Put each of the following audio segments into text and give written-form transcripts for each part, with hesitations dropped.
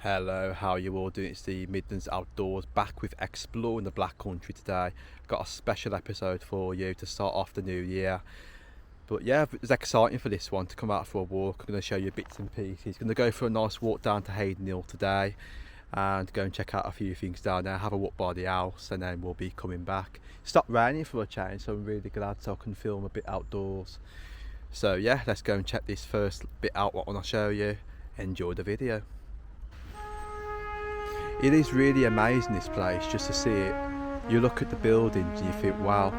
Hello, how are you all doing? It's the Midlands Outdoors, back with exploring the Black Country today. Got a special episode for you to start off the new year. But yeah, it's exciting for this one to come out for a walk. I'm going to show you bits and pieces. Going to go for a nice walk down to Haden Hill today and go and check out a few things down there, have a walk by the house, and then we'll be coming back. It stopped raining for a change, so I'm really glad so I can film a bit outdoors. So yeah, let's go and check this first bit out, what I want to show you. Enjoy the video. It is really amazing, this place, just to see it. You look at the buildings and you think, wow,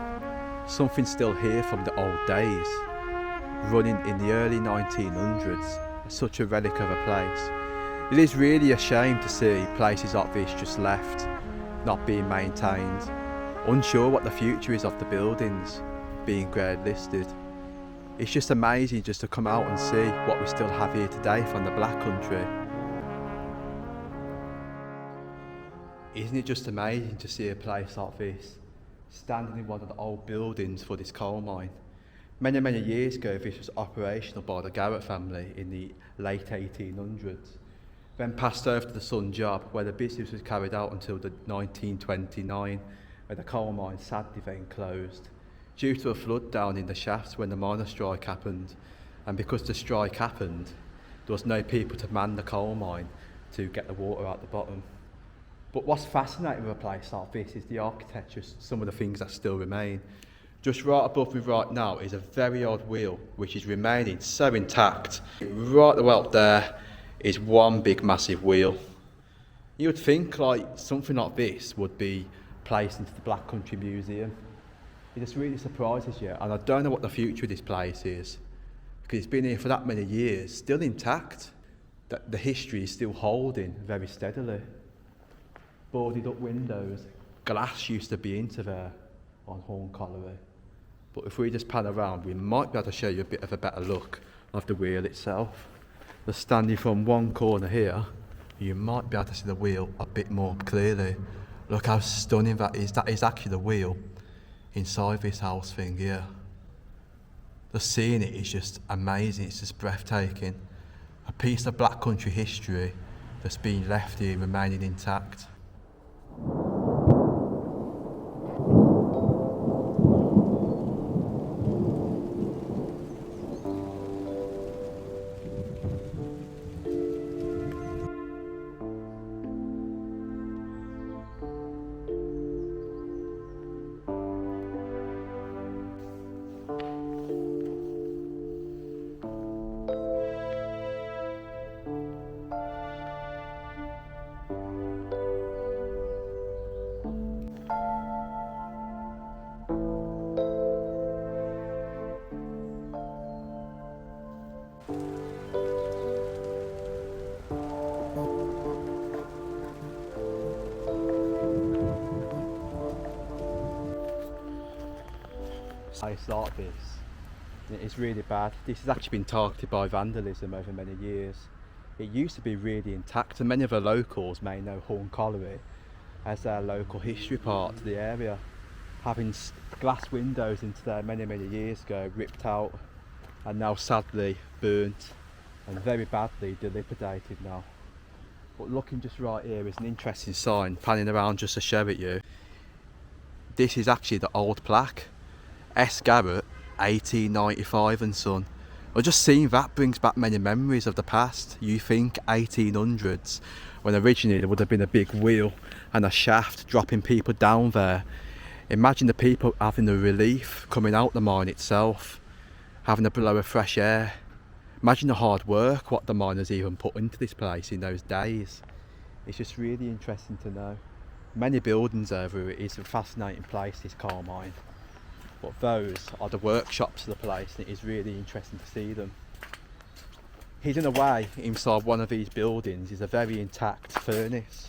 something's still here from the old days, running in the early 1900s. Such a relic of a place. It is really a shame to see places like this just left, not being maintained, unsure what the future is of the buildings being grade listed. It's just amazing just to come out and see what we still have here today from the Black Country. Isn't it just amazing to see a place like this, standing in one of the old buildings for this coal mine? Many years ago this was operational by the Gilbert family in the late 1800s, then passed over to the Sun job, where the business was carried out until the 1929, where the coal mine sadly then closed, due to a flood down in the shafts when the miners' strike happened. And because the strike happened, there was no people to man the coal mine to get the water out the bottom. But what's fascinating with a place like this is the architecture, some of the things that still remain. Just right above me right now is a very old wheel which is remaining so intact. Right the way up there is one big massive wheel. You would think like something like this would be placed into the Black Country Museum. It just really surprises you, and I don't know what the future of this place is, because it's been here for that many years, still intact. The history is still holding very steadily. Boarded up windows, glass used to be into there on Colliery. But if we just pan around, we might be able to show you a bit of a better look of the wheel itself. Just standing from one corner here, you might be able to see the wheel a bit more clearly. Look how stunning that is. That is actually the wheel inside this house thing here. Just seeing it is just amazing, it's just breathtaking. A piece of Black Country history that's been left here remaining intact. Place like this, it is really bad. This has actually been targeted by vandalism over many years. It used to be really intact, and many of the locals may know Colliery as their local history part to the area, having glass windows into there many years ago, ripped out and now sadly burnt and very badly dilapidated now. But looking just right here is an interesting sign, panning around just to show it you. This is actually the old plaque. S. Garrett, 1895 and son. Well, just seeing that brings back many memories of the past. You think 1800s, when originally there would have been a big wheel and a shaft dropping people down there. Imagine the people having the relief coming out the mine itself, having a blow of fresh air. Imagine the hard work what the miners even put into this place in those days. It's just really interesting to know. Many buildings over it. It's a fascinating place, this coal mine. But those are the workshops of the place, and it is really interesting to see them. Hidden away inside one of these buildings is a very intact furnace,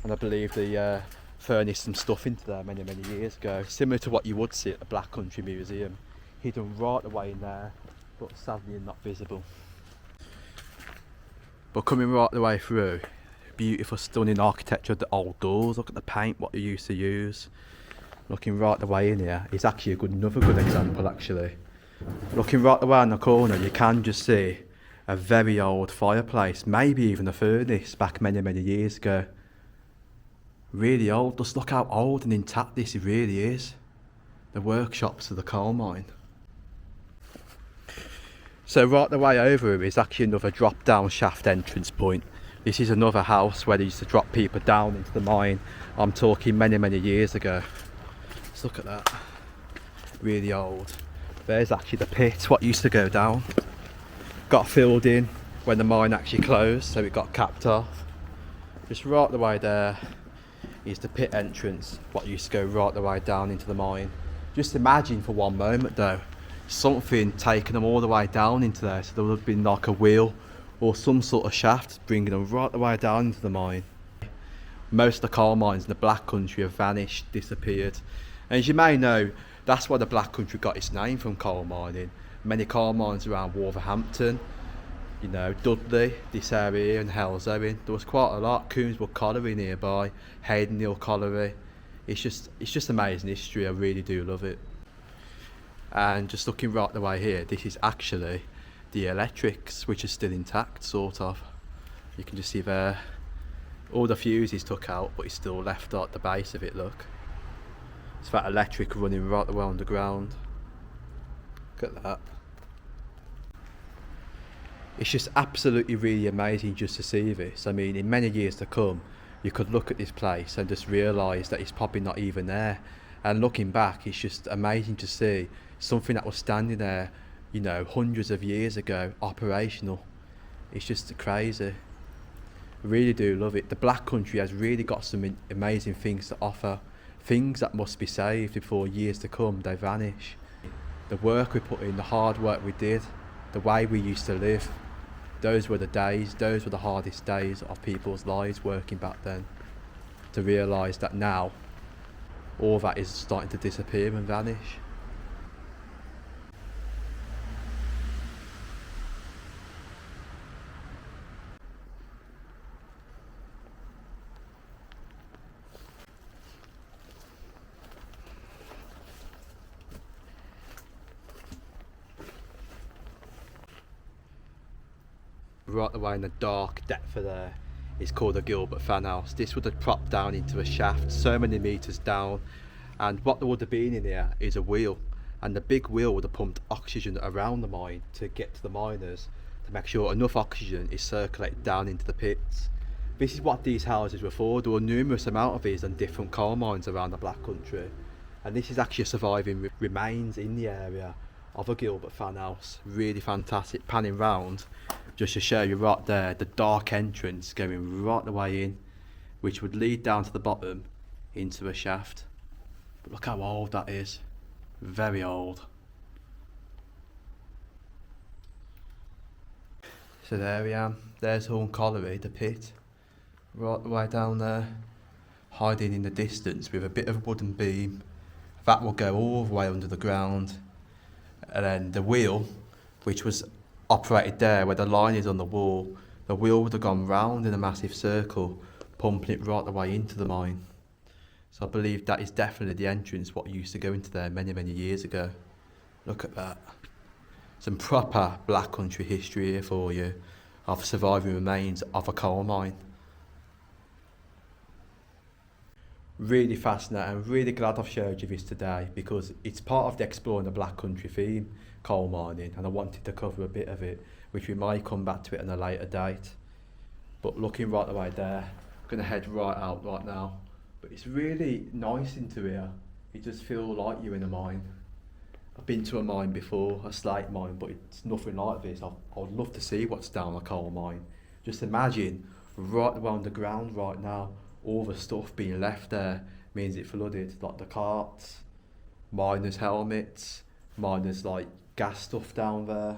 and I believe the furnace some stuff into there many years ago, similar to what you would see at the Black Country Museum, hidden right away in there, but sadly not visible. But coming right the way through, beautiful stunning architecture of the old doors. Look at the paint, what they used to use. Looking right the way in here is actually another good example actually. Looking right the way in the corner, you can just see a very old fireplace, maybe even a furnace back many years ago. Really old. Just look how old and intact this really is. The workshops of the coal mine. So right the way over is actually another drop down shaft entrance point. This is another house where they used to drop people down into the mine. I'm talking many years ago. Let's look at that. Really old. There's actually the pit, what used to go down. Got filled in when the mine actually closed, so it got capped off. Just right the way there is the pit entrance, what used to go right the way down into the mine. Just imagine for one moment though, something taking them all the way down into there, so there would have been like a wheel or some sort of shaft bringing them right the way down into the mine. Most of the coal mines in the Black Country have vanished, disappeared. And as you may know, that's why the Black Country got its name, from coal mining. Many coal mines around Wolverhampton, you know, Dudley, this area, and halesowen. There was quite a lot. Coombswood Colliery nearby, Haden Hill Colliery. It's just amazing history. I really do love it. And just looking right the way here, this is actually the electrics, which are still intact, sort of. You can just see there, all the fuses took out, but it's still left at the base of it, look. It's that electric running right the way underground. Look at that. It's just absolutely really amazing just to see this. I mean, in many years to come, you could look at this place and just realise that it's probably not even there. And looking back, it's just amazing to see something that was standing there, you know, hundreds of years ago, operational. It's just crazy. I really do love it. The Black Country has really got some amazing things to offer. Things that must be saved before years to come, they vanish. The work we put in, the hard work we did, the way we used to live, those were the days, those were the hardest days of people's lives working back then. To realise that now, all that is starting to disappear and vanish. Right away in the dark depth of there is called the Gilbert fan house. This would have propped down into a shaft so many metres down, and what there would have been in here is a wheel, and the big wheel would have pumped oxygen around the mine to get to the miners to make sure enough oxygen is circulated down into the pits. This is what these houses were for. There were numerous amount of these on different coal mines around the Black Country, and this is actually a surviving remains in the area of a Gilbert fan house. Really fantastic. Panning round just to show you right there the dark entrance going right the way in, which would lead down to the bottom into a shaft. But look how old that is. Very old. So there we are. There's Colliery, the pit, right the way down there, hiding in the distance with a bit of a wooden beam that will go all the way under the ground. And then the wheel, which was operated there where the line is on the wall, the wheel would have gone round in a massive circle, pumping it right the way into the mine. So I believe that is definitely the entrance what used to go into there many years ago. Look at that. Some proper Black Country history here for you of surviving remains of a coal mine. Really fascinating. I'm really glad I've showed you this today because it's part of the Exploring the Black Country theme, coal mining, and I wanted to cover a bit of it, which we might come back to it on a later date. But looking right the way there, I'm going to head right out right now. But it's really nice into here. It does feel like you're in a mine. I've been to a mine before, a slate mine, but it's nothing like this. I would love to see what's down a coal mine. Just imagine right around the ground right now, all the stuff being left there means it flooded, like the carts, miners' helmets, miners' like gas stuff down there.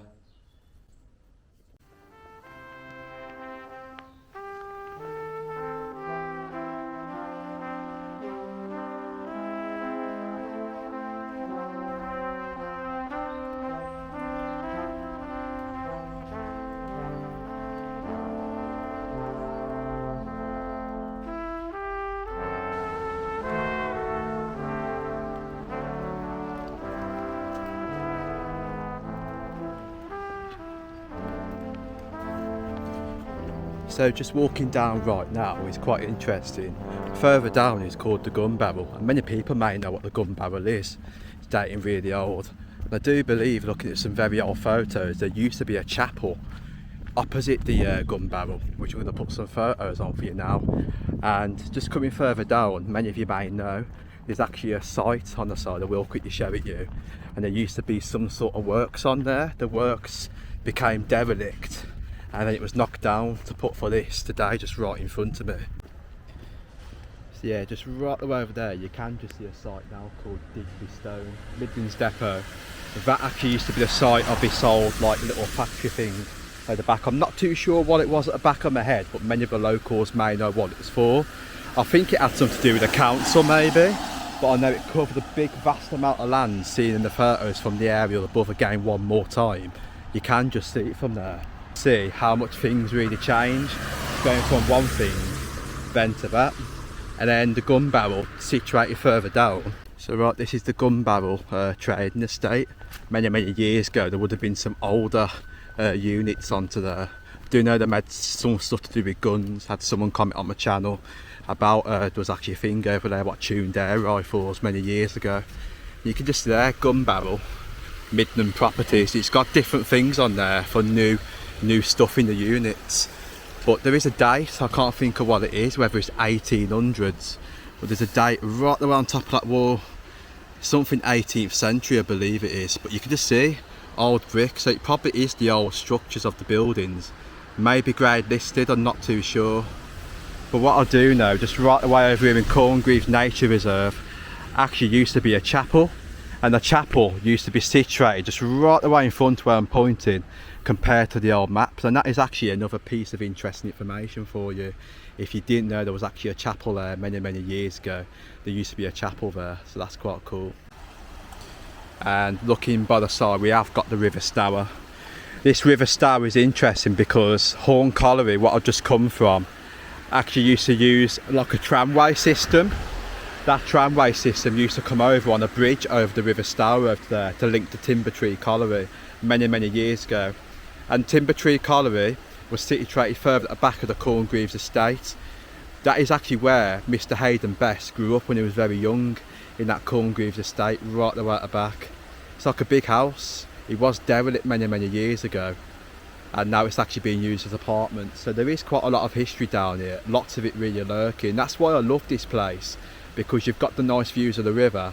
So just walking down right now is quite interesting. Further down is called the Gun Barrel, and many people may know what the Gun Barrel is. It's dating really old. And I do believe, looking at some very old photos, there used to be a chapel opposite the Gun Barrel, which I'm going to put some photos on for you now. And just coming further down, many of you may know, there's actually a site on the side. I will quickly show it you. And there used to be some sort of works on there. The works became derelict, and then it was knocked down to put for this today, just right in front of me. So yeah, just right over there you can just see a site now called Digby Stone, Midlands Depot. That actually used to be the site of this old like little factory thing at the back. I'm not too sure what it was at the back of my head, but many of the locals may know what it was for. I think it had something to do with the council maybe, but I know it covered a big vast amount of land. Seen in the photos from the aerial above again one more time, you can just see it from there. See how much things really change, going from one thing then to that. And then the Gun Barrel situated further down. So right, this is the Gun Barrel trading estate. Many years ago there would have been some older units onto there. I do know they had some stuff to do with guns. Had someone comment on my channel about there was actually a thing over there about tuned air rifles many years ago. You can just see there, Gun Barrel, Midland Properties. It's got different things on there for new stuff in the units, but there is a date. I can't think of what it is, whether it's 1800s, but there's a date right there on top of that wall, something 18th century I believe it is. But you can just see old brick, so it probably is the old structures of the buildings, maybe grade listed, I'm not too sure. But what I do know, just right away over here in Corngreaves Nature Reserve, actually used to be a chapel, and the chapel used to be situated just right away in front where I'm pointing, compared to the old maps. And that is actually another piece of interesting information for you. If you didn't know, there was actually a chapel there many years ago. There used to be a chapel there, so that's quite cool. And looking by the side, we have got the River Stour. This River Stour is interesting because Hawne Colliery, what I've just come from, actually used to use like a tramway system. That tramway system used to come over on a bridge over the River Stour over there to link to Timbertree Colliery many years ago. And Timbertree Colliery was situated further at the back of the Corngreaves estate. That is actually where Mr. Haden Best grew up when he was very young, in that Corngreaves estate right there at the back. It's like a big house. It was derelict many years ago, and now it's actually being used as apartments. So there is quite a lot of history down here, lots of it really lurking. That's why I love this place, because you've got the nice views of the river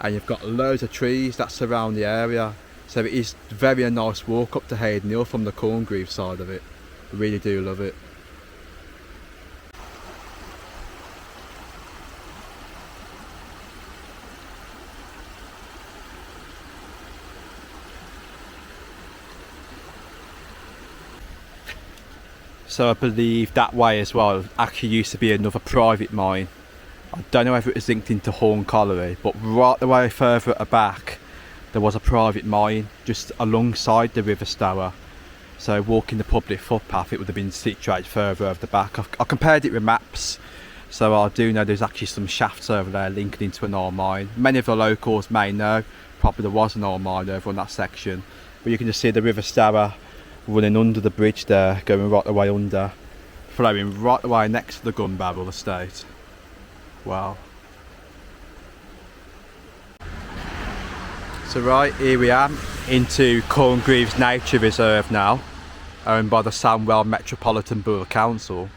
and you've got loads of trees that surround the area. So it is very a nice walk up to Haden Hill from the Corngreaves side of it. I really do love it. So I believe that way as well actually used to be another private mine. I don't know whether it was linked into Hawne Colliery, but right the way further at the back there was a private mine just alongside the River Stour. So walking the public footpath, it would have been situated further over the back. I compared it with maps, so I do know there's actually some shafts over there linking into an old mine. Many of the locals may know probably there was an old mine over on that section, but you can just see the River Stour running under the bridge there, going right the way under, flowing right the way next to the Gun Barrel estate. Wow. So right, here we are into Corngreaves Nature Reserve now, owned by the Sandwell Metropolitan Borough Council.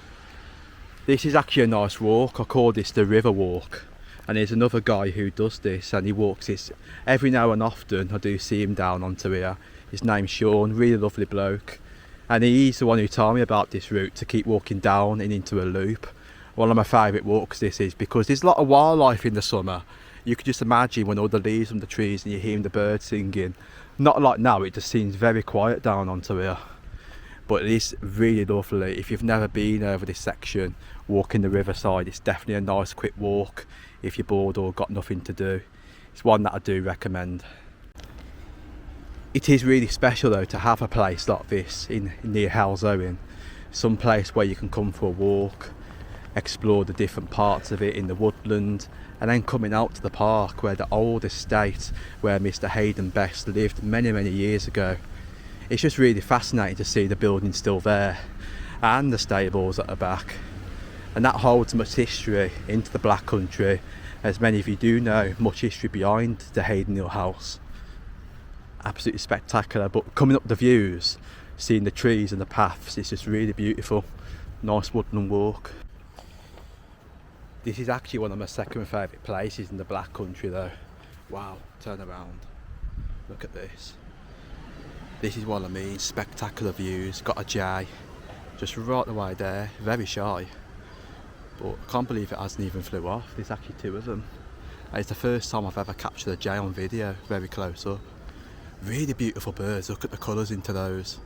This is actually a nice walk. I call this the River Walk, and there's another guy who does this, and he walks this every now and often. I do see him down onto here. His name's Sean, really lovely bloke, and he's the one who told me about this route to keep walking down and into a loop. One of my favourite walks this is, because there's a lot of wildlife in the summer. You can just imagine when all the leaves on the trees and you're hearing the birds singing. Not like now, it just seems very quiet down onto here. But it is really lovely. If you've never been over this section, walking the riverside, it's definitely a nice quick walk if you're bored or got nothing to do. It's one that I do recommend. It is really special though to have a place like this near Halesowen. Some place where you can come for a walk, explore the different parts of it in the woodland, and then coming out to the park where the old estate where Mr. Haden Best lived many years ago. It's just really fascinating to see the building still there, and the stables at the back, and that holds much history into the Black Country, as many of you do know much history behind the Haden Hill House. Absolutely spectacular, but coming up the views, seeing the trees and the paths, it's just really beautiful. Nice woodland walk. This is actually one of my second favourite places in the Black Country though. Wow, turn around, look at this. This is what I mean, spectacular views. Got a jay just right away there, very shy, but I can't believe it hasn't even flew off. There's actually two of them. It's the first time I've ever captured a jay on video, very close up. Really beautiful birds, look at the colours into those.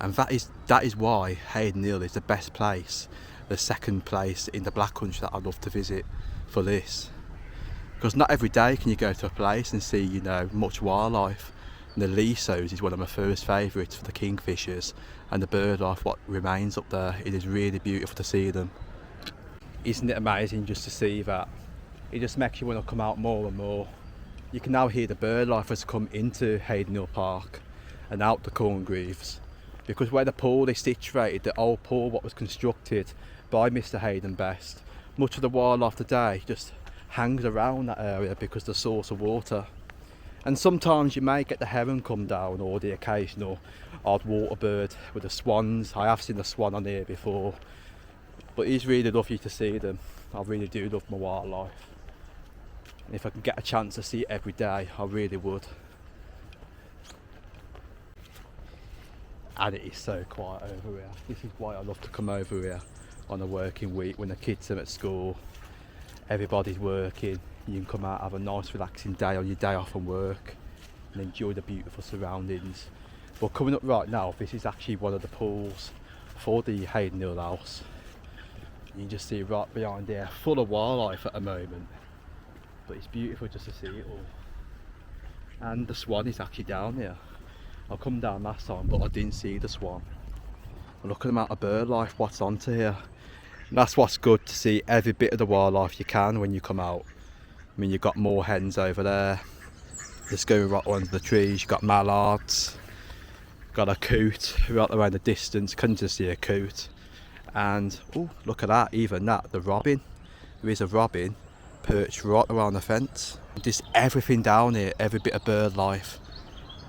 And that is why Haden Hill is the best place, the second place in the Black Country that I'd love to visit for this. Because not every day can you go to a place and see, you know, much wildlife. And the halesowen is one of my first favourites for the kingfishers, and the bird life what remains up there. It is really beautiful to see them. Isn't it amazing just to see that? It just makes you want to come out more and more. You can now hear the bird life has come into Haden Hill Park and out the Corngreaves, because where the pool is situated, the old pool what was constructed by Mr. Haden Best, much of the wildlife today just hangs around that area because of the source of water. And sometimes you may get the heron come down, or the occasional odd water bird with the swans. I have seen the swan on here before, but it's really lovely to see them. I really do love my wildlife. If I can get a chance to see it every day, I really would. And it is so quiet over here. This is why I love to come over here on a working week when the kids are at school. Everybody's working. You can come out, have a nice relaxing day on your day off from work and enjoy the beautiful surroundings. But coming up right now, this is actually one of the pools for the Haden Hill House. You can just see right behind there, full of wildlife at the moment. But it's beautiful just to see it all. And the swan is actually down here. I come down last time but I didn't see the swan. Look at the amount of bird life what's onto here. And that's what's good, to see every bit of the wildlife you can when you come out. I mean, you've got more hens over there, just going right under the trees. You've got mallards, got a coot right around the distance, couldn't just see a coot. And oh, look at that, even that, the robin. There is a robin perched right around the fence. Just everything down here, every bit of bird life.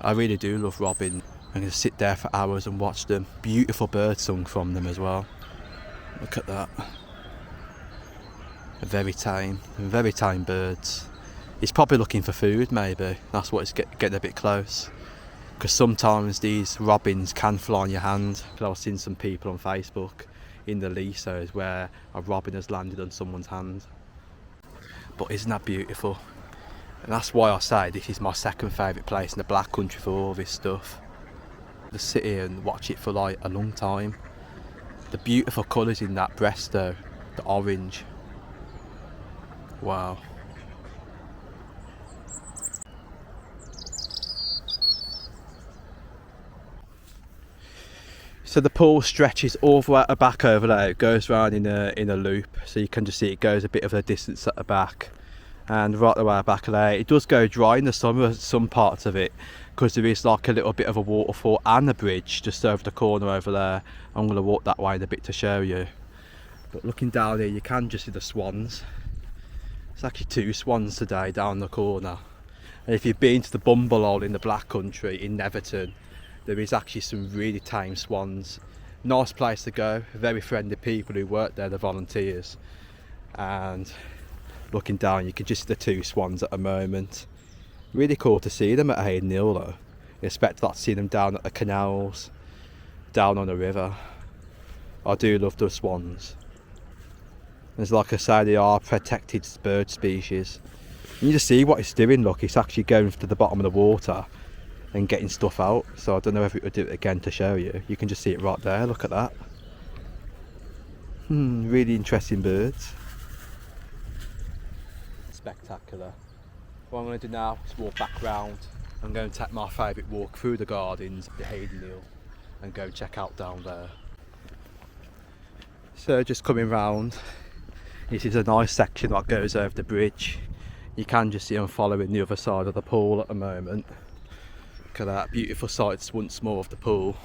I really do love robins. I'm going to sit there for hours and watch them. Beautiful bird song from them as well. Look at that. Very tame birds. He's probably looking for food maybe. That's what it's getting a bit close. Because sometimes these robins can fly on your hand. I've seen some people on Facebook in the halesowen where a robin has landed on someone's hand. But isn't that beautiful? And that's why I say this is my second favourite place in the Black Country for all this stuff. To sit here and watch it for like a long time. The beautiful colours in that breast though, the orange. Wow. So the pool stretches all the way at the back over there. It goes round in a loop, so you can just see it goes a bit of a distance at the back, and right the way back there. It does go dry in the summer, some parts of it, because there is like a little bit of a waterfall and a bridge just over the corner over there. I'm going to walk that way in a bit to show you. But looking down here, you can just see the swans. There's actually two swans today down the corner. And if you've been to the Bumblehole in the Black Country in Netherton, there is actually some really tame swans. Nice place to go, very friendly people who work there, the volunteers. And looking down, you can just see the two swans at the moment. Really cool to see them at Haden Hill though. You expect not to see them down at the canals, down on the river. I do love the swans. As like I say, they are protected bird species. And you just see what it's doing, look, it's actually going to the bottom of the water and getting stuff out. So I don't know if it would do it again to show you. You can just see it right there, look at that. Really interesting birds. Spectacular. What I'm going to do now is walk back round. I'm going to take my favourite walk through the gardens of the Haden Hill and go check out down there. So just coming round, this is a nice section that goes over the bridge. You can just see I'm following the other side of the pool at the moment. Look at that, beautiful sights once more of the pool.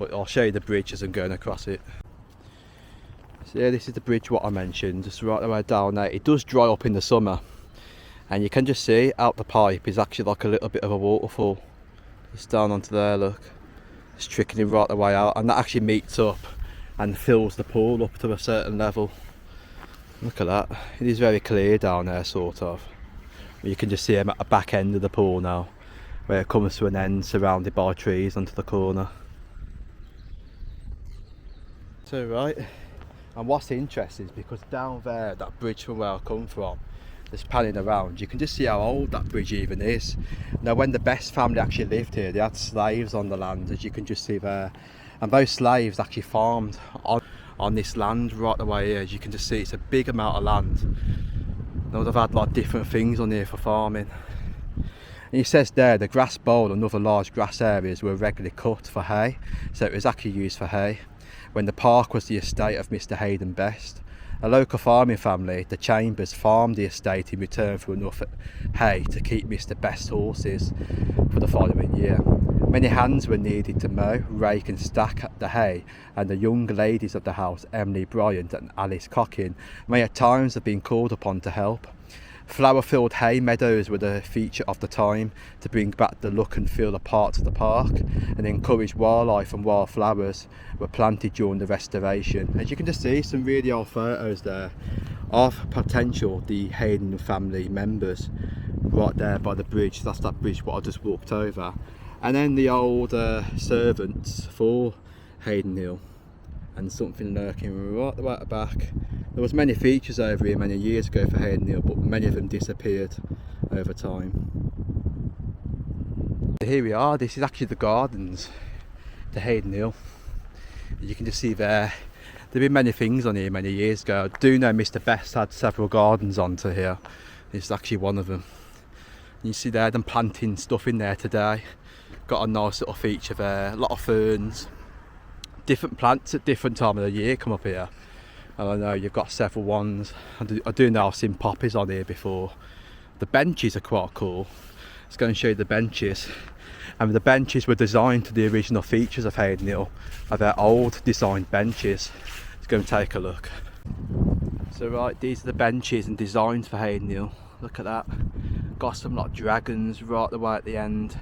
but I'll show you the bridge as I'm going across it. So yeah, this is the bridge what I mentioned, just right the way down there. It does dry up in the summer, and you can just see out the pipe is actually like a little bit of a waterfall. Just down onto there, look. It's trickling right the way out, and that actually meets up and fills the pool up to a certain level. Look at that. It is very clear down there, sort of. You can just see them at the back end of the pool now, where it comes to an end, surrounded by trees onto the corner. So right, and what's interesting is because down there, that bridge from where I come from, just panning around, you can just see how old that bridge even is. Now when the Best family actually lived here, they had slaves on the land, as you can just see there, and those slaves actually farmed on this land right the way here. As you can just see, it's a big amount of land. They would have had like different things on here for farming. And it says there, the grass bowl and other large grass areas were regularly cut for hay, so it was actually used for hay. When the park was the estate of Mr. Haden Best, a local farming family, the Chambers, farmed the estate in return for enough hay to keep Mr. Best's horses for the following year. Many hands were needed to mow, rake and stack the hay, and the young ladies of the house, Emily Bryant and Alice Cockin, may at times have been called upon to help. Flower-filled hay meadows were the feature of the time to bring back the look and feel of parts of the park, and encourage wildlife and wildflowers were planted during the restoration. As you can just see, some really old photos there of potential the Haden family members right there by the bridge. That's that bridge what I just walked over, and then the old servants for Haden Hill, and something lurking right the way at the back. There was many features over here many years ago for Haden Hill, but many of them disappeared over time. Here we are. This is actually the gardens to Haden Hill. You can just see there have been many things on here many years ago. I do know Mr. Best had several gardens onto here. This is actually one of them. You see there them planting stuff in there today. Got a nice little feature there, a lot of ferns. Different plants at different time of the year come up here. And I know you've got several ones. I do know I've seen poppies on here before. The benches are quite cool. Let's go and show you the benches. And the benches were designed to the original features of Haden Hill, of their old designed benches. Let's go and take a look. So right, these are the benches and designs for Haden Hill. Look at that. Got some like dragons right the way at the end.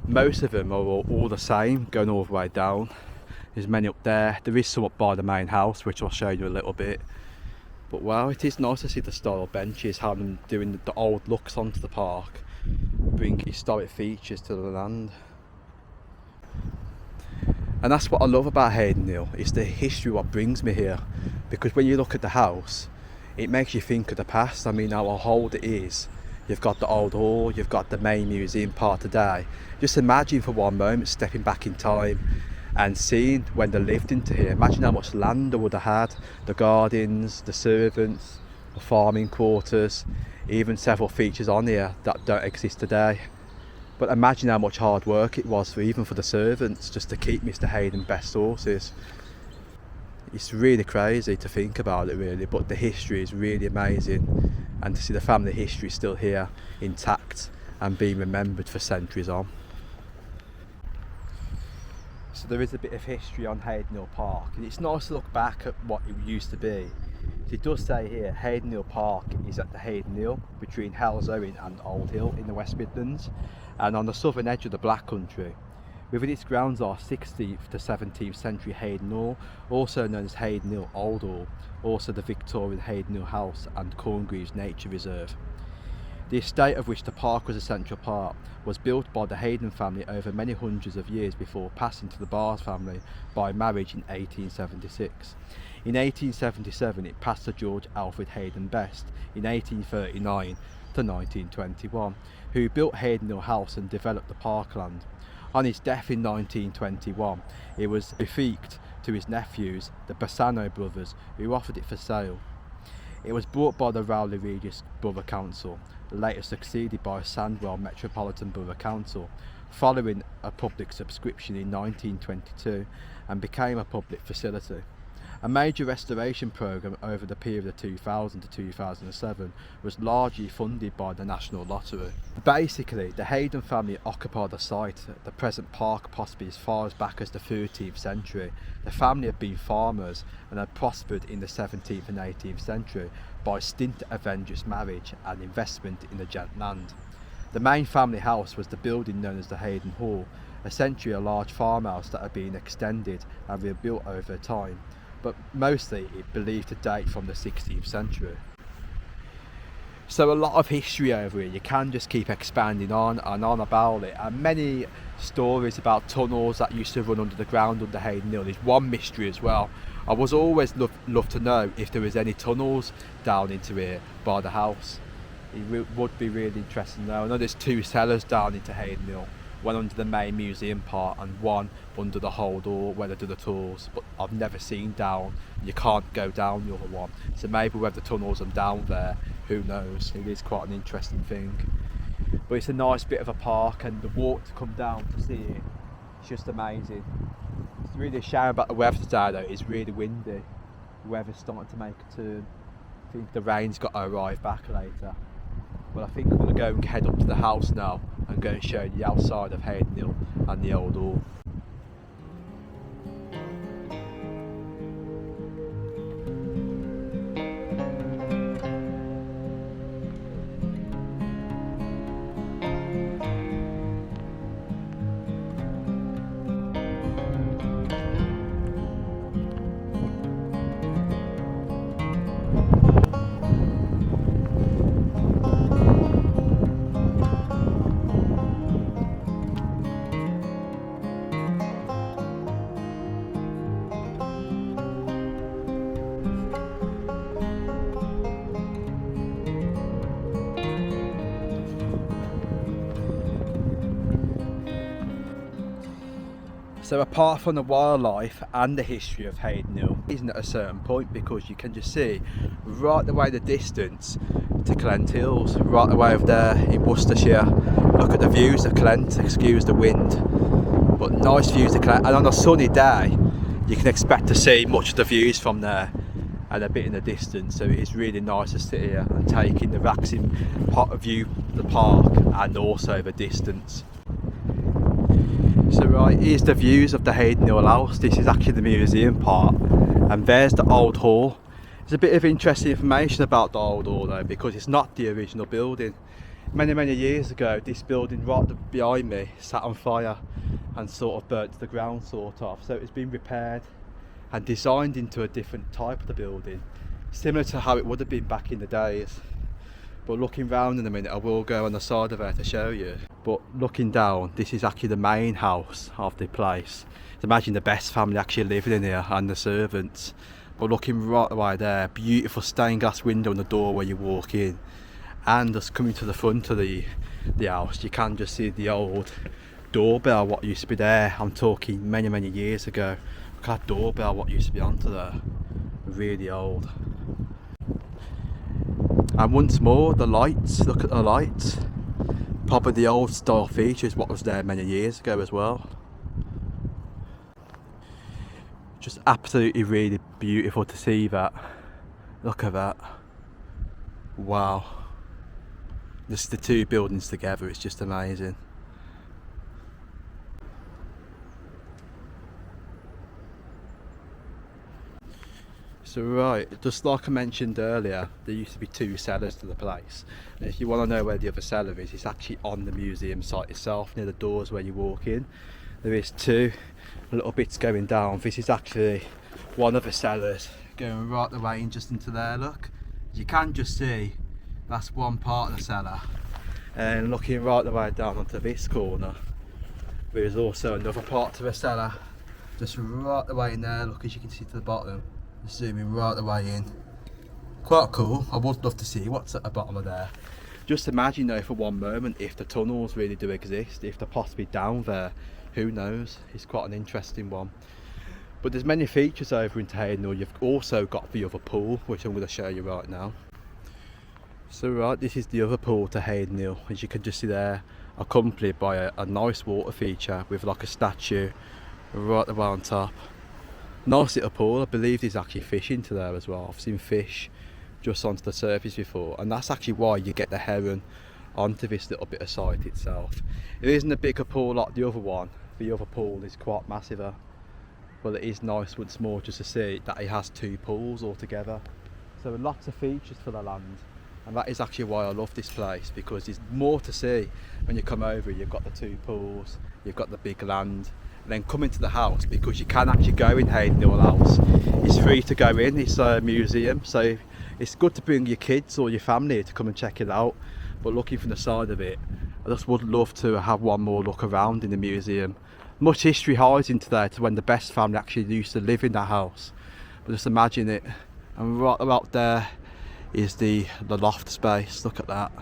Most of them are all the same, going all the way down. There's many up there. There is some up by the main house, which I'll show you a little bit. But wow, it is nice to see the style benches, how them doing the old looks onto the park, bring historic features to the land. And that's what I love about Haden Hill, it's the history what brings me here. Because when you look at the house, it makes you think of the past. I mean, how old it is. You've got the old hall, you've got the main museum part today. Just imagine for one moment stepping back in time and seeing when they lived into here. Imagine how much land they would have had, the gardens, the servants, the farming quarters, even several features on here that don't exist today. But imagine how much hard work it was even for the servants just to keep Mr. Haden Best's horses. It's really crazy to think about it really, but the history is really amazing, and to see the family history still here intact and being remembered for centuries on. So there is a bit of history on Haden Hill Park, and it's nice to look back at what it used to be. It does say here, Haden Hill Park is at the Haden Hill between halesowen and Old Hill in the West Midlands, and on the southern edge of the Black Country. Within its grounds are 16th to 17th century Haden Hall, also known as Haden Hill Old Hall, also the Victorian Haden Hill House and Corngreaves Nature Reserve. The estate, of which the park was a central part, was built by the Haden family over many hundreds of years before passing to the Bars family by marriage in 1876. In 1877 it passed to George Alfred Haden Best in 1839 to 1921, who built Haden Hill House and developed the parkland. On his death in 1921, it was bequeathed to his nephews, the Bassano brothers, who offered it for sale. It was bought by the Rowley Regis Borough Council, later succeeded by Sandwell Metropolitan Borough Council, following a public subscription in 1922, and became a public facility. A major restoration programme over the period of 2000 to 2007 was largely funded by the National Lottery. Basically, the Haden family occupied the site at the present park possibly as far as back as the 13th century. The family had been farmers and had prospered in the 17th and 18th century by stint of adventurous marriage and investment in the gent land. The main family house was the building known as the Haden Hall, essentially a large farmhouse that had been extended and rebuilt over time, but mostly it believed to date from the 16th century. So a lot of history over here. You can just keep expanding on and on about it, and many stories about tunnels that used to run under the ground under Haden Hill. There's one mystery as well. I was always love to know if there was any tunnels down into here by the house. It would be really interesting to know. I know there's two cellars down into Haden Hill, one under the main museum part and one under the hold or where they do the tours, but I've never seen down. You can't go down the other one, so maybe whether the tunnels are down there, who knows. It is quite an interesting thing, but it's a nice bit of a park, and the walk to come down to see it, it's just amazing. It's really a shame about the weather today though. It's really windy, the weather's starting to make a turn. I think the rain's got to arrive back later. Well, I think I'm going to go and head up to the house now and go and show you the outside of Haden Hill and the old hall. So apart from the wildlife and the history of Haden Hill, isn't at a certain point, because you can just see right the way the distance to Clent Hills, right the way over there in Worcestershire. Look at the views of Clent, excuse the wind, but nice views of Clent, and on a sunny day you can expect to see much of the views from there and a bit in the distance, so it is really nice to sit here and take in the relaxing view of the park and also the distance. So right, here's the views of the Haden Hill House. This is actually the museum part, and there's the old hall. There's a bit of interesting information about the old hall though, because it's not the original building. Many years ago, this building right behind me sat on fire and sort of burnt to the ground sort of, so it's been repaired and designed into a different type of the building, similar to how it would have been back in the days. But looking round in a minute, I will go on the side of it to show you. But looking down, this is actually the main house of the place. Imagine the Best family actually living in here and the servants. But looking right away there, beautiful stained glass window on the door where you walk in. And just coming to the front of the house, you can just see the old doorbell what used to be there. I'm talking many years ago. Look at that doorbell what used to be onto there. Really old. And once more, the lights, look at the lights. Probably the old style features what was there many years ago as well. Just absolutely really beautiful to see that. Look at that. Wow. Just the two buildings together, it's just amazing. So right, just like I mentioned earlier, there used to be two cellars to the place. And if you want to know where the other cellar is, it's actually on the museum site itself, near the doors where you walk in. There is two little bits going down. This is actually one of the cellars going right the way in, just into there, look. You can just see that's one part of the cellar. And looking right the way down onto this corner, there is also another part to the cellar, just right the way in there, look, as you can see to the bottom. Zooming right the way in. Quite cool. I would love to see what's at the bottom of there. Just imagine though for one moment if the tunnels really do exist, if they're possibly down there, who knows. It's quite an interesting one. But there's many features over in Haden Hill. You've also got the other pool, which I'm going to show you right now. So right, this is the other pool to Haden Hill, as you can just see there, accompanied by a nice water feature with like a statue right the way on top. Nice little pool. I believe there's actually fish into there as well. I've seen fish just onto the surface before, and that's actually why you get the heron onto this little bit of site itself. It isn't a bigger pool like the other one. The other pool is quite massive, but it is nice once more just to see that it has two pools altogether. So lots of features for the land, and that is actually why I love this place, because there's more to see. When you come over, you've got the two pools, you've got the big land, and then come into the house, because you can actually go in Haden Hill House. It's free to go in, it's a museum, so it's good to bring your kids or your family to come and check it out. But looking from the side of it, I just would love to have one more look around in the museum. Much history hides into there to when the Best family actually used to live in that house. But just imagine it, and right about there is the loft space. Look at that,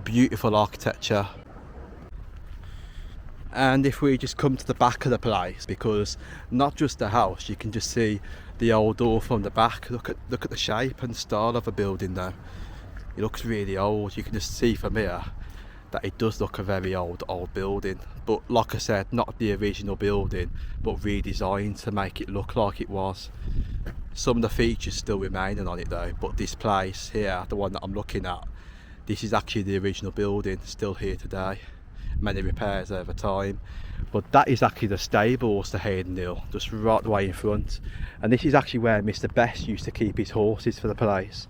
beautiful architecture. And if we just come to the back of the place, because not just the house, you can just see the old door from the back. Look at the shape and style of the building though. It looks really old. You can just see from here that it does look a very old building, but like I said, not the original building, but redesigned to make it look like it was. Some of the features still remaining on it though, but this place here, the one that I'm looking at, this is actually the original building, still here today. Many repairs over time, but that is actually the stables to Haden Hill, just right the way in front. And this is actually where Mr. Best used to keep his horses for the place.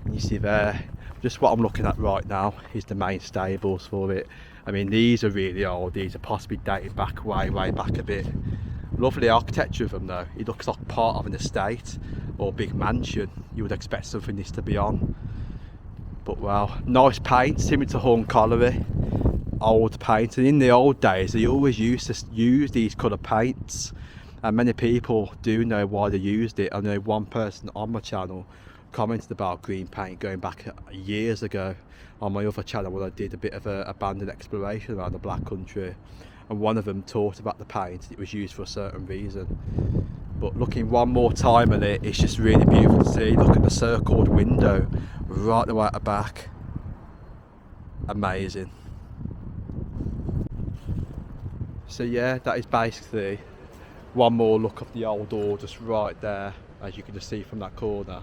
And you see there, just what I'm looking at right now is the main stables for it. I mean, these are really old. These are possibly dated back way back a bit. Lovely architecture of them though. It looks like part of an estate or big mansion. You would expect something this to be on. But wow, nice paint, similar to Hawne Colliery. Old paint, and in the old days they always used to use these colour paints, and many people do know why they used it. I know one person on my channel commented about green paint going back years ago on my other channel when I did a bit of a abandoned exploration around the Black Country, and one of them talked about the paint. It was used for a certain reason. But looking one more time at it, it's just really beautiful to see. Look at the circled window right the way at the back. Amazing. So yeah, that is basically one more look of the old door just right there, as you can just see from that corner.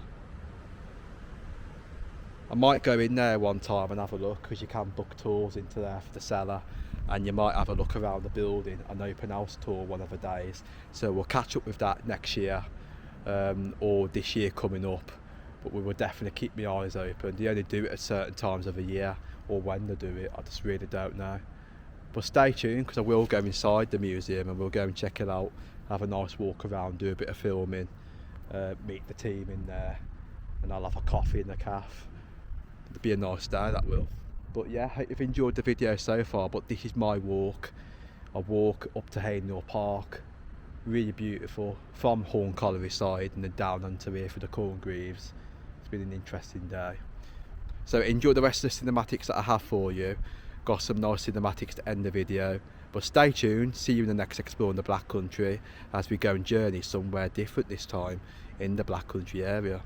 I might go in there one time and have a look, because you can book tours into there for the cellar, and you might have a look around the building, an open house tour one of the days. So we'll catch up with that next year, or this year coming up, but we will definitely keep my eyes open. They only do it at certain times of the year, or when they do it, I just really don't know. But stay tuned, because I will go inside the museum and we'll go and check it out, have a nice walk around, do a bit of filming, meet the team in there, and I'll have a coffee in the cafe. It'll be a nice day, that will. But yeah, hope you've enjoyed the video so far. But this is my walk. I walk up to Haden Hill Park, really beautiful, from Hawne Colliery side and then down onto here for the corn greaves. It's been an interesting day. So enjoy the rest of the cinematics that I have for you. Got some nice cinematics to end the video, but stay tuned. See you in the next Exploring the Black Country, as we go and journey somewhere different this time in the Black Country area.